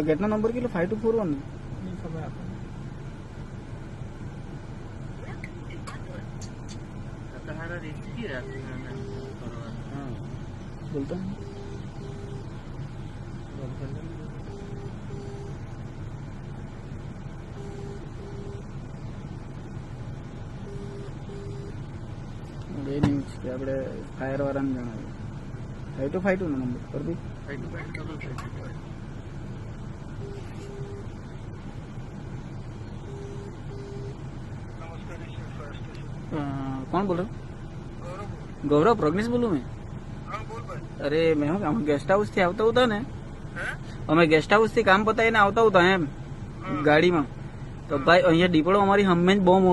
ગેટનો નંબર કેટલો? 5241 બોલતો એ ન્યૂઝ કે આપણે ફાયર વાળાને જણાવ્યું 5252 નો નંબર પર બી 5252 कौन बोल रहे हो? गौरव प्रज्ञेश बोलू मैं। अरे मैं हूँ गेस्ट हाउस थी आवता होता ने અમે ગેસ્ટ હાઉસ થી કામ પતાવીને આવતા હતા એમ ગાડીમાં તો ભાઈ અહીંયા દીપડો અમારી હંમેશ બહુ